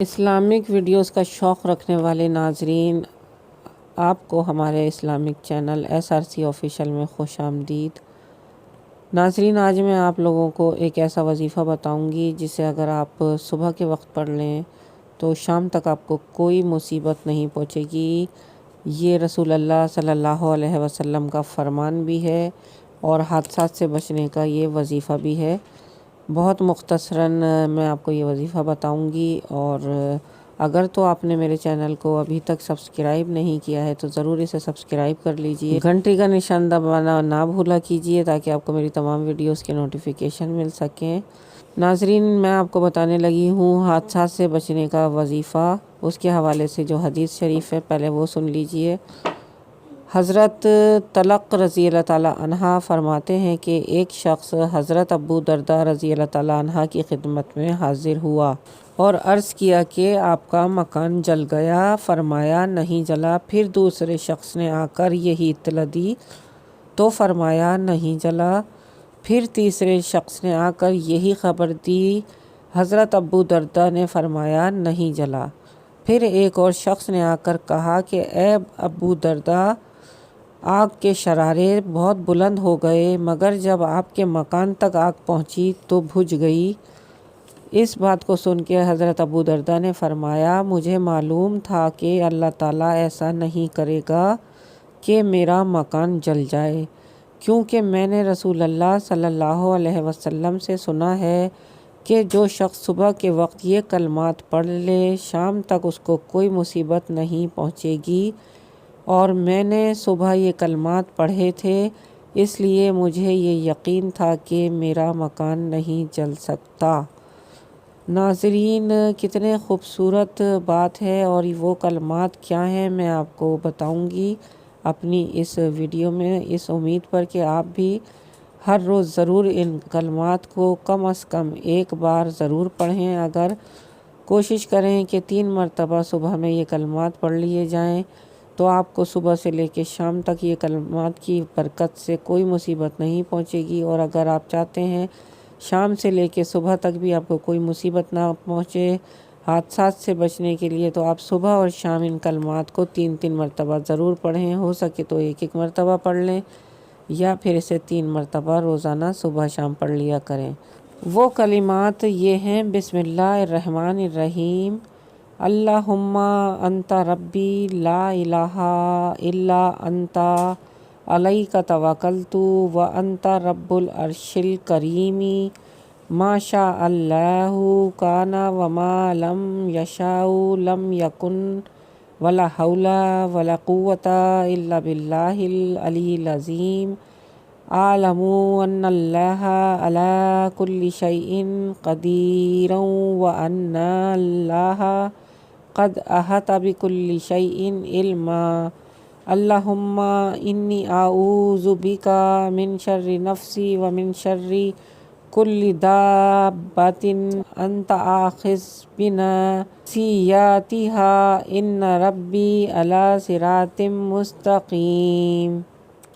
Islamic videos کا شوق رکھنے والے ناظرین، آپ کو ہمارے اسلامک چینل SRC آفیشیل میں خوش آمدید۔ ناظرین، آج میں آپ لوگوں کو ایک ایسا وظیفہ بتاؤں گی جسے اگر آپ صبح کے وقت پڑھ لیں تو شام تک آپ کو کوئی مصیبت نہیں پہنچے گی۔ یہ رسول اللہ صلی اللہ علیہ وسلم کا فرمان بھی ہے اور حادثات سے بچنے کا یہ وظیفہ بھی ہے۔ بہت مختصراً میں آپ کو یہ وظیفہ بتاؤں گی، اور اگر تو آپ نے میرے چینل کو ابھی تک سبسکرائب نہیں کیا ہے تو ضرور اسے سبسکرائب کر لیجئے۔ گھنٹی کا نشان دبانا نہ بھولا کیجئے تاکہ آپ کو میری تمام ویڈیوز کے نوٹیفیکیشن مل سکیں۔ ناظرین، میں آپ کو بتانے لگی ہوں حادثات سے بچنے کا وظیفہ، اس کے حوالے سے جو حدیث شریف ہے پہلے وہ سن لیجئے۔ حضرت طلق رضی اللہ تعالیٰ عنہ فرماتے ہیں کہ ایک شخص حضرت ابو درداء رضی اللہ تعالیٰ عنہ کی خدمت میں حاضر ہوا اور عرض کیا کہ آپ کا مکان جل گیا۔ فرمایا نہیں جلا۔ پھر دوسرے شخص نے آ کر یہی اطلاع دی تو فرمایا نہیں جلا۔ پھر تیسرے شخص نے آ کر یہی خبر دی۔ حضرت ابو درداء نے فرمایا نہیں جلا۔ پھر ایک اور شخص نے آ کر کہا کہ اے ابو درداء، آگ کے شرارے بہت بلند ہو گئے، مگر جب آپ کے مکان تک آگ پہنچی تو بجھ گئی۔ اس بات کو سن کے حضرت ابو درداء نے فرمایا مجھے معلوم تھا کہ اللہ تعالیٰ ایسا نہیں کرے گا کہ میرا مکان جل جائے، کیونکہ میں نے رسول اللہ صلی اللہ علیہ وسلم سے سنا ہے کہ جو شخص صبح کے وقت یہ کلمات پڑھ لے شام تک اس کو کوئی مصیبت نہیں پہنچے گی، اور میں نے صبح یہ کلمات پڑھے تھے، اس لیے مجھے یہ یقین تھا کہ میرا مکان نہیں جل سکتا۔ ناظرین، کتنے خوبصورت بات ہے، اور وہ کلمات کیا ہیں میں آپ کو بتاؤں گی اپنی اس ویڈیو میں، اس امید پر کہ آپ بھی ہر روز ضرور ان کلمات کو کم از کم ایک بار ضرور پڑھیں۔ اگر کوشش کریں کہ 3 مرتبہ صبح میں یہ کلمات پڑھ لیے جائیں تو آپ کو صبح سے لے کے شام تک یہ کلمات کی برکت سے کوئی مصیبت نہیں پہنچے گی، اور اگر آپ چاہتے ہیں شام سے لے کے صبح تک بھی آپ کو کوئی مصیبت نہ پہنچے حادثات سے بچنے کے لیے، تو آپ صبح اور شام ان کلمات کو 3 مرتبہ ضرور پڑھیں۔ ہو سکے تو 1 مرتبہ پڑھ لیں، یا پھر اسے 3 مرتبہ روزانہ صبح شام پڑھ لیا کریں۔ وہ کلمات یہ ہیں: بسم اللہ الرحمن الرحیم، اللہم انت ربی لا الہ الا انت علیک توکلت وانت رب العرش الکریم، ما شاء اللہ کان وما لم یشاء لم یکن ولا حول ولا قوة الا باللہ العلی العظیم، اعلم ان اللہ علی کل شیء قدیر وان اللہ قد احاط بكل شيء علما، اللہم انی اعوذ بک من شر نفسی ومن شر کل دابۃ انت آخذ بناصیتها ان ربی علی صراط مستقیم۔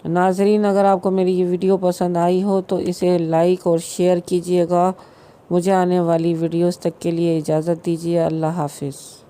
ناظرین، اگر آپ کو میری یہ ویڈیو پسند آئی ہو تو اسے لائک اور شیئر کیجیے گا۔ مجھے آنے والی ویڈیوز تک کے لیے اجازت دیجیے۔ اللہ حافظ۔